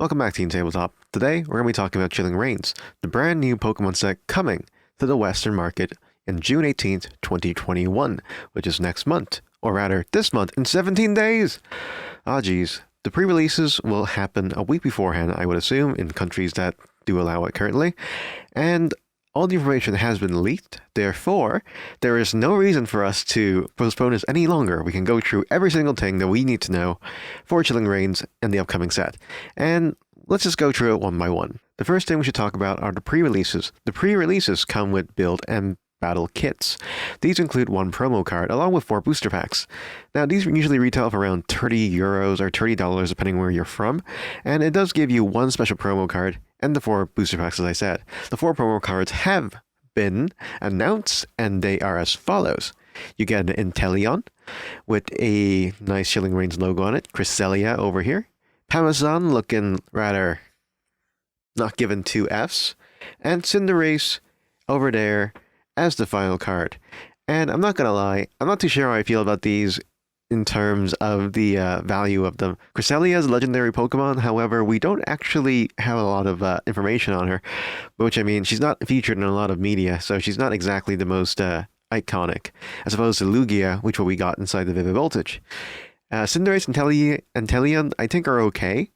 Welcome back, Team Tabletop. Today, we're going to be talking about Chilling Reigns, the brand new Pokemon set coming to the Western market in June 18th, 2021, which is next month, or rather, this month in 17 days! Ah, geez. The pre-releases will happen a week beforehand, I would assume, in countries that do allow it currently, and all the information has been leaked. Therefore, there is no reason for us to postpone this any longer. We can go through every single thing that we need to know for Chilling Reigns and the upcoming set. And let's just go through it one by one. The first thing we should talk about are the pre-releases. The pre-releases come with build and battle kits. These include one promo card along with 4 booster packs. Now, these usually retail for around €30 or $30 depending where you're from, and it does give you one special promo card and the 4 booster packs, as I said. The 4 promo cards have been announced, and they are as follows. You get an Inteleon with a nice Chilling Reigns logo on it, Cresselia over here, Pamazon looking rather not given 2 Fs, and Cinderace over there as the final card. And I'm not gonna lie, I'm not too sure how I feel about these in terms of the value of them. Cresselia is a legendary Pokemon, however, we don't actually have a lot of information on her, which I mean, she's not featured in a lot of media, so she's not exactly the most iconic, as opposed to Lugia, which we got inside the Vivid Voltage. Cinderace and Inteleon, I think, are okay.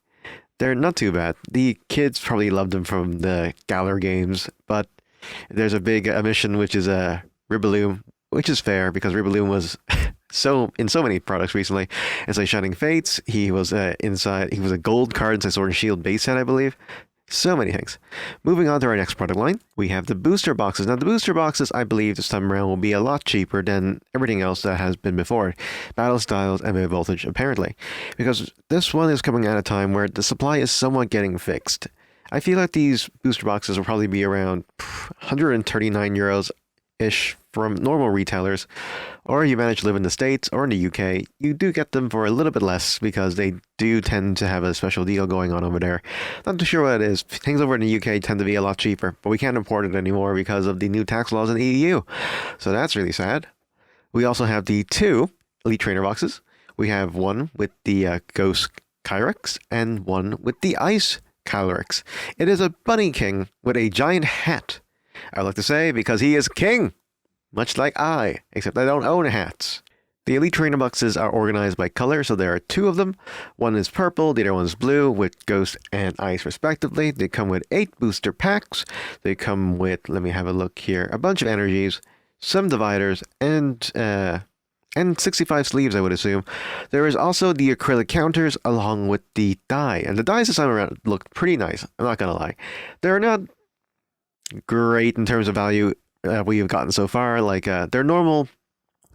They're not too bad. The kids probably loved them from the Galar games, but there's a big omission, which is Ribollome, which is fair because Ribollome was in so many products recently. It's like Shining Fates. He was inside. He was a gold card inside Sword and Shield base set, I believe. So many things. Moving on to our next product line, we have the booster boxes. Now, the booster boxes, I believe, this time around will be a lot cheaper than everything else that has been before. Battle Styles and Vivid Voltage, apparently. Because this one is coming at a time where the supply is somewhat getting fixed. I feel like these booster boxes will probably be around €139-ish from normal retailers, or you manage to live in the States or in the UK, you do get them for a little bit less because they do tend to have a special deal going on over there. Not too sure what it is. Things over in the UK tend to be a lot cheaper, but we can't import it anymore because of the new tax laws in the EU. So that's really sad. We also have the 2 Elite Trainer boxes. We have one with the Ghost Kyrix and one with the Ice Kyrix. It is a Bunny King with a giant hat. I like to say because he is king, much like I, except I don't own hats. The Elite Trainer boxes are organized by color, so there are 2 of them. One is purple, the other one is blue, with Ghost and Ice respectively. They come with 8 booster packs. They come with, let me have a look here, a bunch of energies, some dividers, and 65 sleeves, I would assume. There is also the acrylic counters along with the die. And the dies this time around look pretty nice, I'm not gonna lie. They're not great in terms of value we've gotten so far. Like, they're normal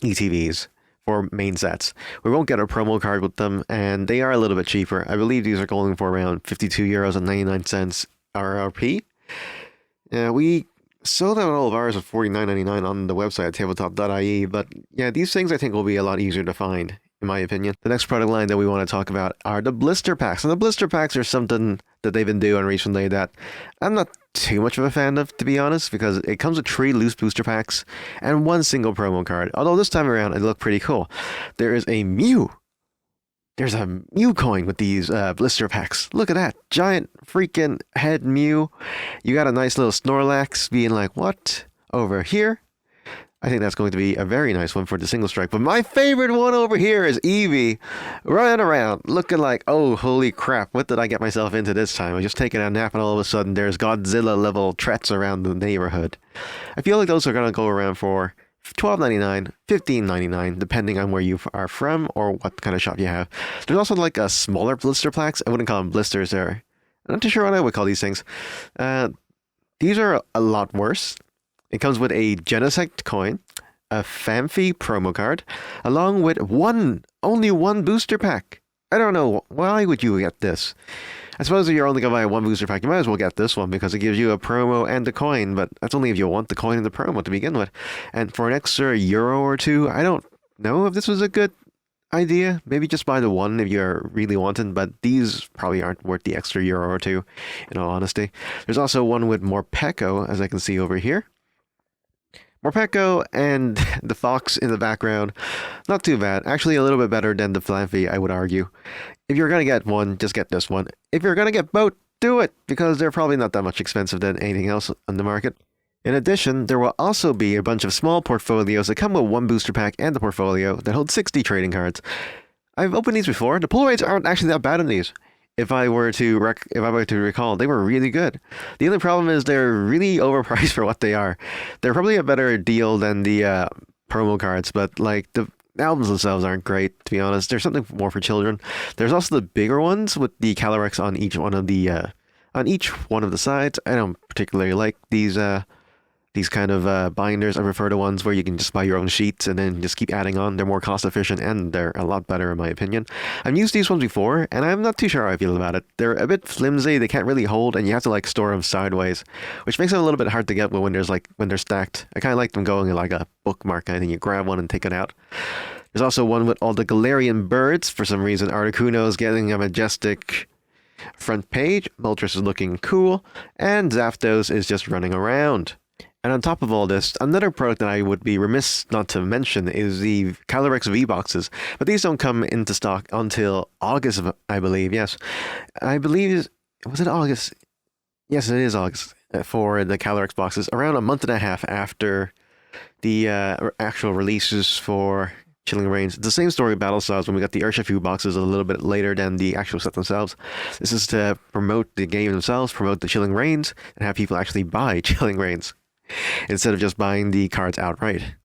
ETVs for main sets. We won't get a promo card with them, and they are a little bit cheaper. I believe these are going for around €52.99 RRP. We sold out all of ours at $49.99 on the website at tabletop.ie, but yeah, these things I think will be a lot easier to find, in my opinion. The next product line that we want to talk about are the blister packs. And the blister packs are something that they've been doing recently that I'm not too much of a fan of, to be honest, because it comes with 3 loose booster packs and 1 single promo card. Although this time around, it looked pretty cool. There is a Mew. There's a Mew coin with these blister packs. Look at that. Giant freaking head Mew. You got a nice little Snorlax being like, what? Over here? I think that's going to be a very nice one for the single strike. But my favorite one over here is Eevee running around looking like, oh, holy crap, what did I get myself into this time? I was just taking a nap and all of a sudden there's Godzilla level threats around the neighborhood. I feel like those are going to go around for $12.99, $15.99, depending on where you are from or what kind of shop you have. There's also like a smaller blister packs. I wouldn't call them blisters there. I'm not too sure what I would call these things. These are a lot worse. It comes with a Genesect coin, a Phanpy promo card, along with only one booster pack. I don't know, why would you get this? I suppose if you're only going to buy 1 booster pack, you might as well get this one because it gives you a promo and a coin, but that's only if you want the coin and the promo to begin with. And for an extra euro or 2, I don't know if this was a good idea. Maybe just buy the one if you're really wanting, but these probably aren't worth the extra euro or 2, in all honesty. There's also one with Morpeko, as I can see over here. Morpeko and the fox in the background, not too bad. Actually, a little bit better than the Flampy, I would argue. If you're gonna get one, just get this one. If you're gonna get both, do it, because they're probably not that much expensive than anything else on the market. In addition, there will also be a bunch of small portfolios that come with one booster pack and the portfolio that hold 60 trading cards. I've opened these before. The pull rates aren't actually that bad in these. If I were to recall, they were really good. The only problem is they're really overpriced for what they are. They're probably a better deal than the promo cards, but like the albums themselves aren't great, to be honest. There's something more for children. There's also the bigger ones with the Kyrix on each one of the sides. I don't particularly like these kind of binders. I prefer the ones where you can just buy your own sheets and then just keep adding on. They're more cost efficient and they're a lot better in my opinion. I've used these ones before and I'm not too sure how I feel about it. They're a bit flimsy, they can't really hold, and you have to like store them sideways, which makes them a little bit hard to get when they're stacked. I kind of like them going in like a bookmark kind of thing. You grab one and take it out. There's also one with all the Galarian birds. For some reason, Articuno is getting a majestic front page. Moltres is looking cool, and Zapdos is just running around. And on top of all this, another product that I would be remiss not to mention is the Kyrix V boxes. But these don't come into stock until August, I believe. Yes, I believe, was it August? Yes, it is August for the Kyrix boxes. Around a month and a half after the actual releases for Chilling Reigns. It's the same story with Battle Styles when we got the Urshifu boxes a little bit later than the actual set themselves. This is to promote the game themselves, promote the Chilling Reigns, and have people actually buy Chilling Reigns instead of just buying the cards outright.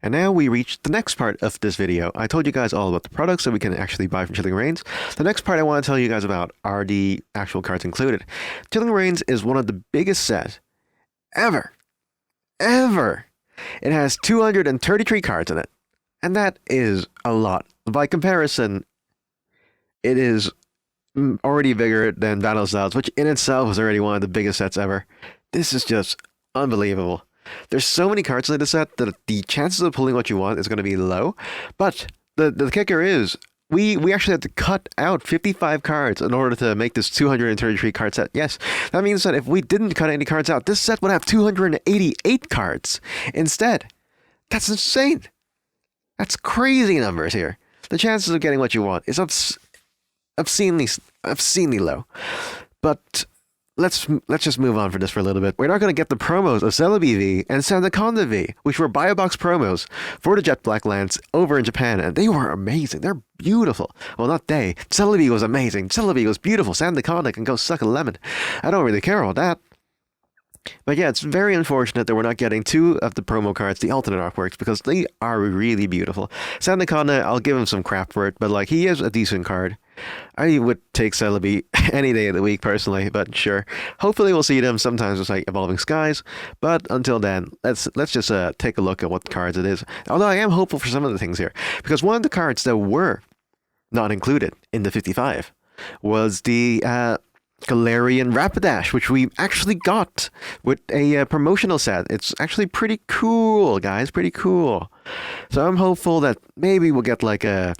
And now we reach the next part of this video. I told you guys all about the products that we can actually buy from Chilling Reigns. The next part I want to tell you guys about are the actual cards included. Chilling Reigns is one of the biggest sets ever. It has 233 cards in it. And that is a lot. By comparison, it is already bigger than Battle Styles, which in itself was already one of the biggest sets ever. This is just unbelievable. There's so many cards in this set that the chances of pulling what you want is going to be low. But the kicker is, we actually had to cut out 55 cards in order to make this 233 card set. Yes, that means that if we didn't cut any cards out, this set would have 288 cards instead. That's insane. That's crazy numbers here. The chances of getting what you want is obscenely low. But let's just move on for a little bit. We're not going to get the promos of Celebi V and Sandaconda V, which were buy a box promos for the Jet Black Lance over in Japan, and they were amazing. They're beautiful. Well, not they. Celebi was amazing. Celebi was beautiful. Sandaconda can go suck a lemon. I don't really care about that. But yeah, it's very unfortunate that we're not getting two of the promo cards, the alternate artworks, because they are really beautiful. Sandaconda, I'll give him some crap for it, but like, he is a decent card. I would take Celebi any day of the week personally, but sure. Hopefully we'll see them sometimes with like Evolving Skies, but until then, let's just take a look at what cards it is. Although I am hopeful for some of the things here, because one of the cards that were not included in the 55 was the Galarian Rapidash, which we actually got with a promotional set. It's actually pretty cool, guys. Pretty cool. So I'm hopeful that maybe we'll get like a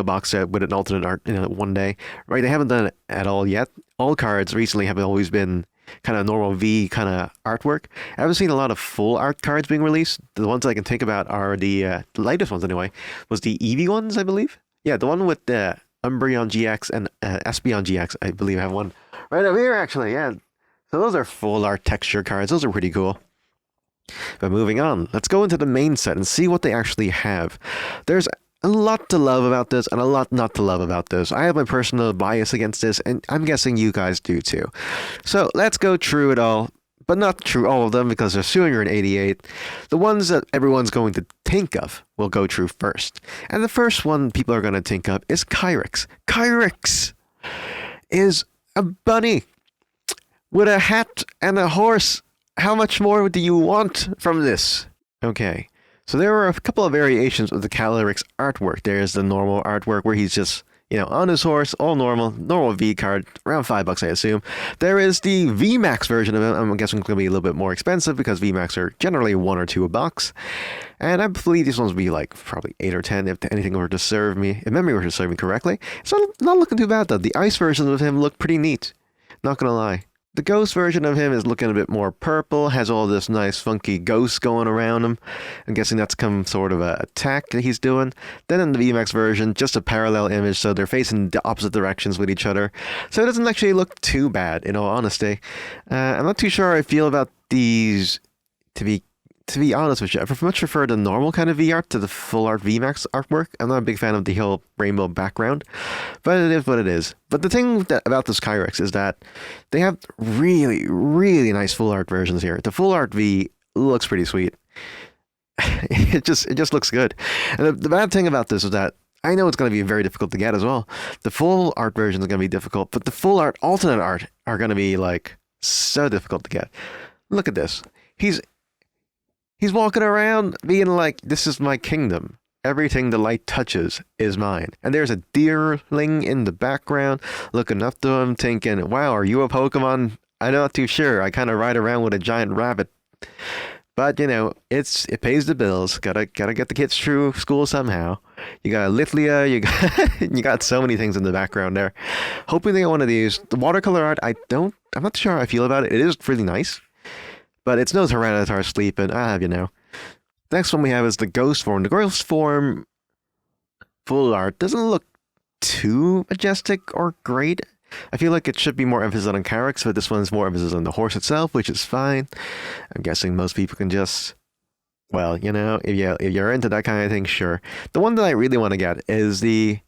box set with an alternate art one day. Right? They haven't done it at all yet. All cards recently have always been kind of normal V kind of artwork. I haven't seen a lot of full art cards being released. The ones I can think about are the latest ones anyway. Was the Eevee ones, I believe? Yeah, the one with the Umbreon GX and Espeon GX, I believe, have one right over here, actually, yeah. So those are full art texture cards. Those are pretty cool. But moving on, let's go into the main set and see what they actually have. There's a lot to love about this and a lot not to love about this. I have my personal bias against this, and I'm guessing you guys do too. So let's go through it all, but not through all of them because there's 288. The ones that everyone's going to think of will go through first. And the first one people are going to think of is Kyrix. Kyrix is a bunny with a hat and a horse. How much more do you want from this? Okay, so there are a couple of variations of the Kyrix artwork. There's the normal artwork where he's just, on his horse, all normal V card, around $5, I assume. There is the VMAX version of it. I'm guessing it's going to be a little bit more expensive because VMAX are generally $1 or $2 a box. And I believe these ones will be like probably 8 or 10 if anything were to serve me, if memory were to serve me correctly. So not looking too bad though. The ice versions of him look pretty neat. Not going to lie. The ghost version of him is looking a bit more purple, has all this nice funky ghost going around him. I'm guessing that's some sort of a attack that he's doing. Then in the VMAX version, just a parallel image, so they're facing the opposite directions with each other. So it doesn't actually look too bad, in all honesty. I'm not too sure how I feel about these, to be honest with you. I much prefer the normal kind of V art to the full art VMAX artwork. I'm not a big fan of the whole rainbow background, but it is what it is. But the thing about this Kyrix is that they have really, really nice full art versions here. The full art V looks pretty sweet. It just looks good. And the bad thing about this is that I know it's going to be very difficult to get as well. The full art version is going to be difficult, but the full art alternate art are going to be like so difficult to get. Look at this. He's walking around being like, this is my kingdom. Everything the light touches is mine. And there's a deerling in the background looking up to him thinking, wow, are you a Pokemon? I'm not too sure. I kind of ride around with a giant rabbit. But, you know, it pays the bills. Gotta get the kids through school somehow. You got Lithlia, you got so many things in the background there. Hoping they get one of these. The watercolor art, I'm not sure how I feel about it. It is really nice. But it's no Tyranitar sleeping, I have you know. Next one we have is the Ghost form. The Ghost form full art doesn't look too majestic or great. I feel like it should be more emphasis on Kyrix, but this one's more emphasis on the horse itself, which is fine. I'm guessing most people can just, well, you know, if you're into that kind of thing, sure. The one that I really want to get is the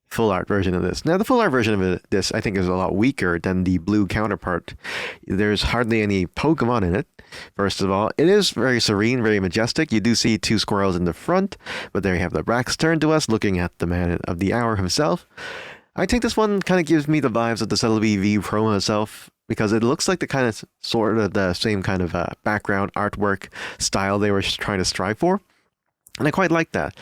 full art version of this. Now, the full art version of this, I think, is a lot weaker than the blue counterpart. There's hardly any Pokemon in it. First of all, it is very serene, very majestic. You do see two squirrels in the front, but there you have the Brax turned to us, looking at the man of the hour himself. I think this one kind of gives me the vibes of the Celebi V promo itself, because it looks like the kind of sort of the same kind of background artwork style they were trying to strive for, and I quite like that.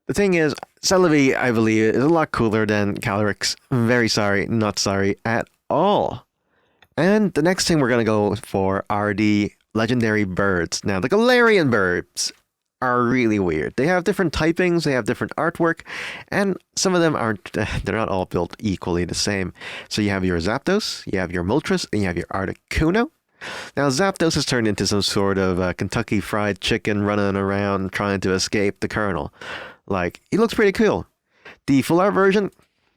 The thing is, Celebi, I believe, is a lot cooler than Kyrix. Very sorry, not sorry at all. And the next thing we're going to go for are the legendary birds. Now, the Galarian birds are really weird. They have different typings, they have different artwork, and some of them aren't, they're not all built equally the same. So you have your Zapdos, you have your Moltres, and you have your Articuno. Now, Zapdos has turned into some sort of Kentucky Fried Chicken running around trying to escape the Colonel. Like, he looks pretty cool. The full art version,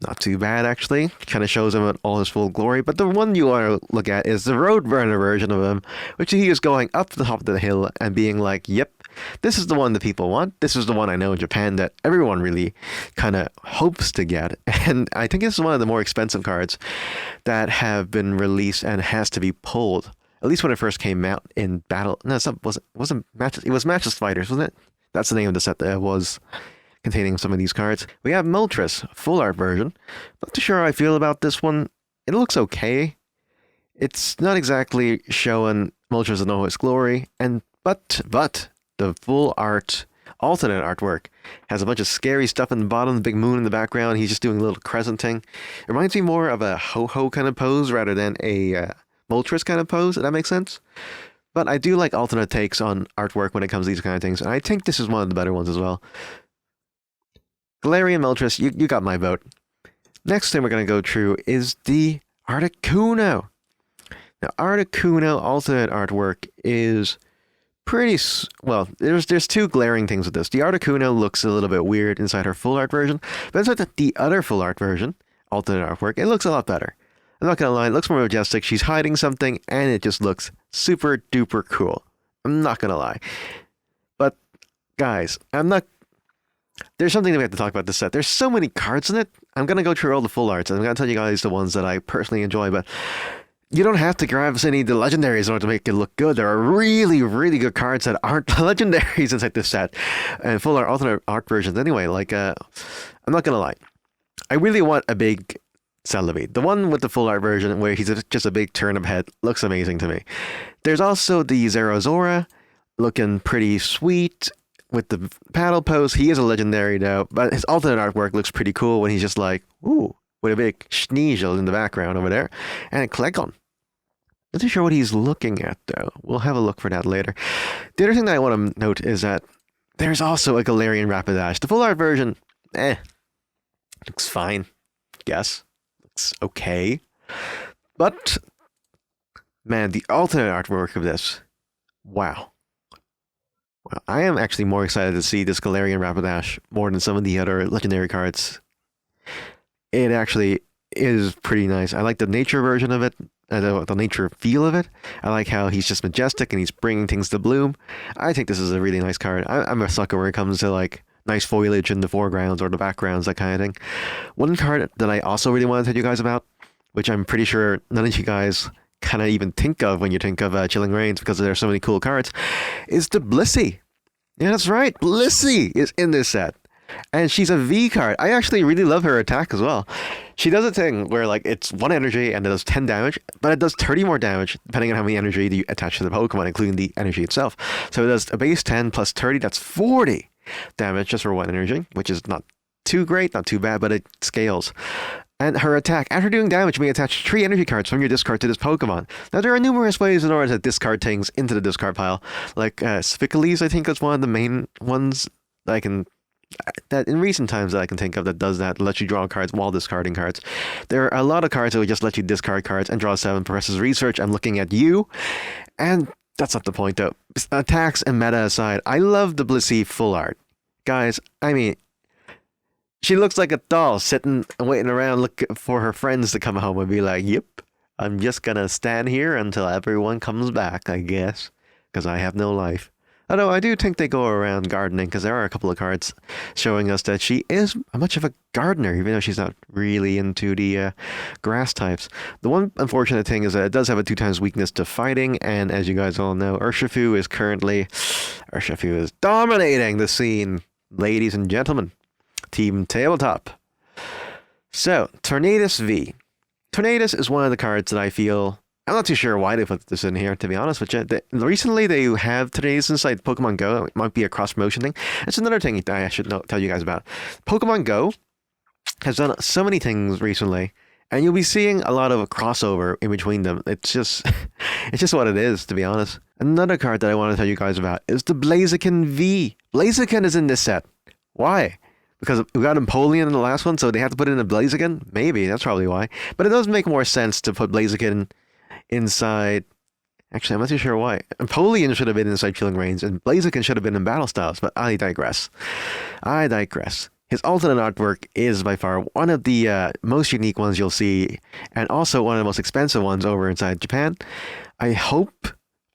not too bad, actually. Kind of shows him in all his full glory. But the one you want to look at is the Roadrunner version of him, which he is going up the top of the hill and being like, yep, this is the one that people want. This is the one I know in Japan that everyone really kind of hopes to get. And I think this is one of the more expensive cards that have been released and has to be pulled. At least when it first came out in battle. No, it wasn't Matches. It was Matches Fighters, wasn't it? That's the name of the set that was containing some of these cards. We have Moltres, full art version. Not too sure how I feel about this one. It looks okay. It's not exactly showing Moltres in all his glory, but the full art alternate artwork has a bunch of scary stuff in the bottom, the big moon in the background. He's just doing a little crescent thing. It reminds me more of a ho-ho kind of pose rather than a Moltres kind of pose, if that makes sense. But I do like alternate takes on artwork when it comes to these kind of things, and I think this is one of the better ones as well. Galarian Moltres, you got my vote. Next thing we're going to go through is the Articuno. Now, Articuno alternate artwork is pretty... Well, there's two glaring things with this. The Articuno looks a little bit weird inside her full art version, but inside the other full art version, alternate artwork, it looks a lot better. I'm not going to lie, it looks more majestic. She's hiding something, and it just looks super duper cool. I'm not going to lie. But, guys, there's something that we have to talk about this set. There's so many cards in it. I'm going to go through all the full arts, and I'm going to tell you guys the ones that I personally enjoy, but you don't have to grab any of the legendaries in order to make it look good. There are really, really good cards that aren't legendaries inside this set, and full art, alternate art versions anyway. Like, I'm not going to lie. I really want a big Celebi. The one with the full art version where he's just a big turnip head looks amazing to me. There's also the Zerozora, looking pretty sweet with the paddle pose. He is a legendary though, but his alternate artwork looks pretty cool when he's just like, ooh, with a big Schneasel in the background over there. And a Klegon. Not too sure what he's looking at though. We'll have a look for that later. The other thing that I want to note is that there's also a Galarian Rapidash. The full art version, looks fine, guess. Looks okay. But Man, the alternate artwork of this. Wow. Well, I am actually more excited to see this Galarian Rapidash more than some of the other legendary cards. It actually is pretty nice. I like the nature version of it, the nature feel of it. I like how he's just majestic and he's bringing things to bloom. I think this is a really nice card. I'm a sucker when it comes to like nice foliage in the foregrounds or the backgrounds, that kind of thing. One card that I also really want to tell you guys about, which I'm pretty sure none of you guys kind of even think of when you think of Chilling Reigns because there are so many cool cards, is the Blissy. Yeah, that's right. Blissy is in this set. And she's a V card. I actually really love her attack as well. She does a thing where like it's 1 energy and it does 10 damage, but it does 30 more damage depending on how many energy you attach to the Pokemon, including the energy itself. So it does a base 10 plus 30, that's 40 damage just for 1 energy, which is not too great, not too bad, but it scales. And her attack, after doing damage, may attach 3 energy cards from your discard to this Pokemon. Now, there are numerous ways in order to discard things into the discard pile. Like Prerelease, I think, is one of the main ones that in recent times that I can think of that does that, lets you draw cards while discarding cards. There are a lot of cards that would just let you discard cards and draw 7. Professor's Research, I'm looking at you. And that's not the point, though. Attacks and meta aside, I love the Blissy full art. Guys, I mean, she looks like a doll sitting and waiting around looking for her friends to come home and be like, yep, I'm just gonna stand here until everyone comes back, I guess, because I have no life. Although I do think they go around gardening, because there are a couple of cards showing us that she is much of a gardener, even though she's not really into the grass types. The one unfortunate thing is that it does have a 2x weakness to fighting, and as you guys all know, Urshifu is dominating the scene, ladies and gentlemen. Team Tabletop. So, Tornadus V. Tornadus is one of the cards that I feel... I'm not too sure why they put this in here, to be honest with you. Recently, they have Tornadus inside Pokemon Go. It might be a cross-promotion thing. It's another thing that I should tell you guys about. Pokemon Go has done so many things recently, and you'll be seeing a lot of crossover in between them. It's just what it is, to be honest. Another card that I want to tell you guys about is the Blaziken V. Blaziken is in this set. Why? Because we got Empoleon in the last one, so they have to put in a Blaziken? Maybe, that's probably why. But it does make more sense to put Blaziken inside... Actually, I'm not too sure why. Empoleon should have been inside Chilling Reigns, and Blaziken should have been in Battle Styles, but I digress. His alternate artwork is by far one of the most unique ones you'll see, and also one of the most expensive ones over inside Japan.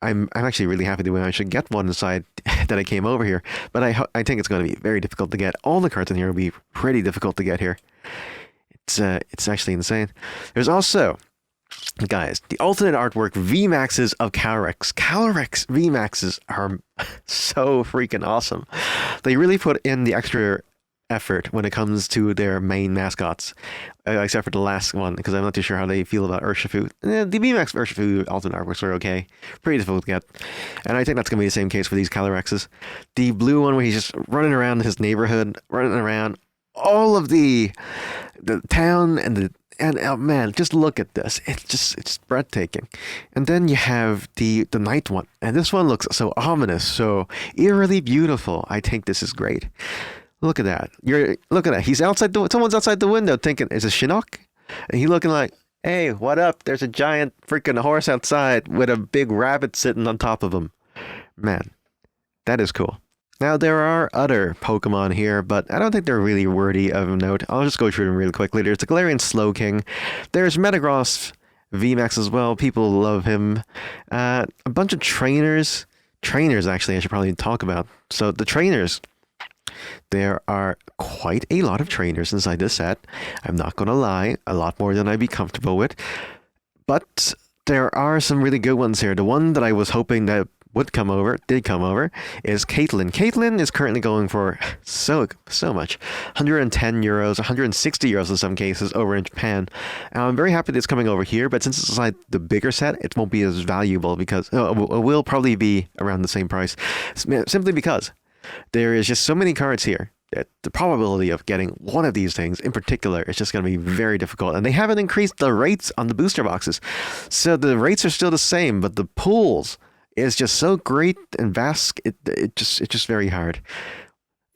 I'm actually really happy to I should get one inside that I came over here, but I think it's going to be very difficult to get. All the cards in here will be pretty difficult to get here. It's actually insane. There's also, guys, the alternate artwork VMAXs of Kyrix. Kyrix VMAXs are so freaking awesome. They really put in the extra effort when it comes to their main mascots, except for the last one, because I'm not too sure how they feel about Urshifu. The VMAX Urshifu alternate artworks are okay, pretty difficult to get, and I think that's going to be the same case for these Kyrixes. The blue one where he's just running around his neighborhood, running around all of the town and oh man, just look at this. It's breathtaking. And then you have the night one, and this one looks so ominous, so eerily beautiful. I think this is great. Look at that. Look at that. He's outside someone's outside the window thinking, is it Shinnok? And he's looking like, hey, what up? There's a giant freaking horse outside with a big rabbit sitting on top of him. Man, that is cool. Now, there are other Pokemon here, but I don't think they're really worthy of a note. I'll just go through them really quickly. There's the Galarian Slowking. There's Metagross VMAX as well. People love him. A bunch of trainers. Trainers, actually, I should probably talk about. So the trainers... There are quite a lot of trainers inside this set. I'm not going to lie, a lot more than I'd be comfortable with. But there are some really good ones here. The one that I was hoping that did come over, is Caitlyn. Caitlyn is currently going for so much. 110 euros, 160 euros in some cases over in Japan. And I'm very happy that it's coming over here, but since it's like the bigger set, it won't be as valuable because it will probably be around the same price. Simply because there is just so many cards here that the probability of getting one of these things in particular is just going to be very difficult. And they haven't increased the rates on the booster boxes. So the rates are still the same, but the pools is just so great and vast. It's just very hard.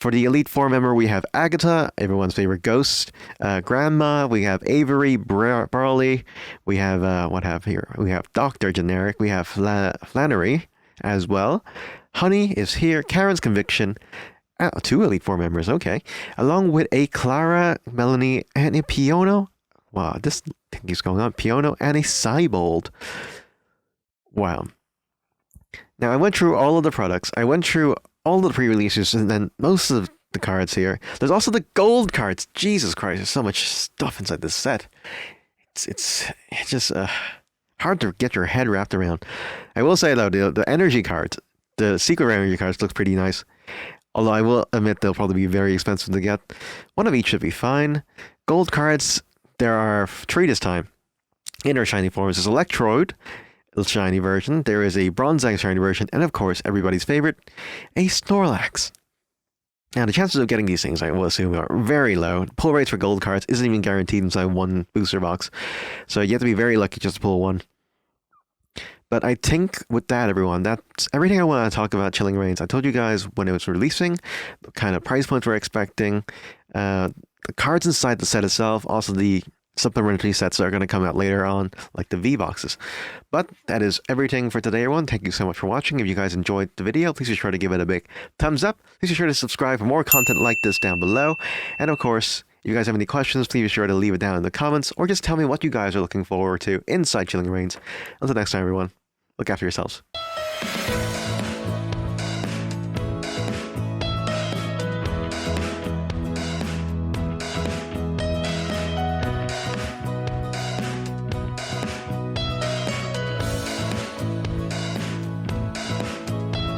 For the Elite Four member, we have Agatha, everyone's favorite ghost. Grandma, we have Avery, Barley. We have, what have here? We have Dr. Generic. We have Flannery as well. Honey is here. Karen's Conviction. 2 Elite Four members, okay. Along with a Clara, Melanie, and a Piono. Wow, this thing keeps going on. Piono and a Cybold. Wow. Now, I went through all of the products. I went through all the pre-releases, and then most of the cards here. There's also the gold cards. Jesus Christ, there's so much stuff inside this set. It's just hard to get your head wrapped around. I will say, though, the energy cards, the secret energy cards looks pretty nice. Although I will admit they'll probably be very expensive to get. One of each should be fine. Gold cards, there are 3 this time. In their shiny forms, there's Electrode, the shiny version. There is a Bronzang shiny version, and of course, everybody's favorite, a Snorlax. Now, the chances of getting these things, I will assume, are very low. Pull rates for gold cards isn't even guaranteed inside one booster box, so you have to be very lucky just to pull one. But I think with that, everyone, that's everything I want to talk about Chilling Reigns. I told you guys when it was releasing, the kind of price points we're expecting, the cards inside the set itself, also the supplementary sets that are going to come out later on, like the V-Boxes. But that is everything for today, everyone. Thank you so much for watching. If you guys enjoyed the video, please be sure to give it a big thumbs up. Please be sure to subscribe for more content like this down below. And of course, if you guys have any questions, please be sure to leave it down in the comments, or just tell me what you guys are looking forward to inside Chilling Reigns. Until next time, everyone, look after yourselves.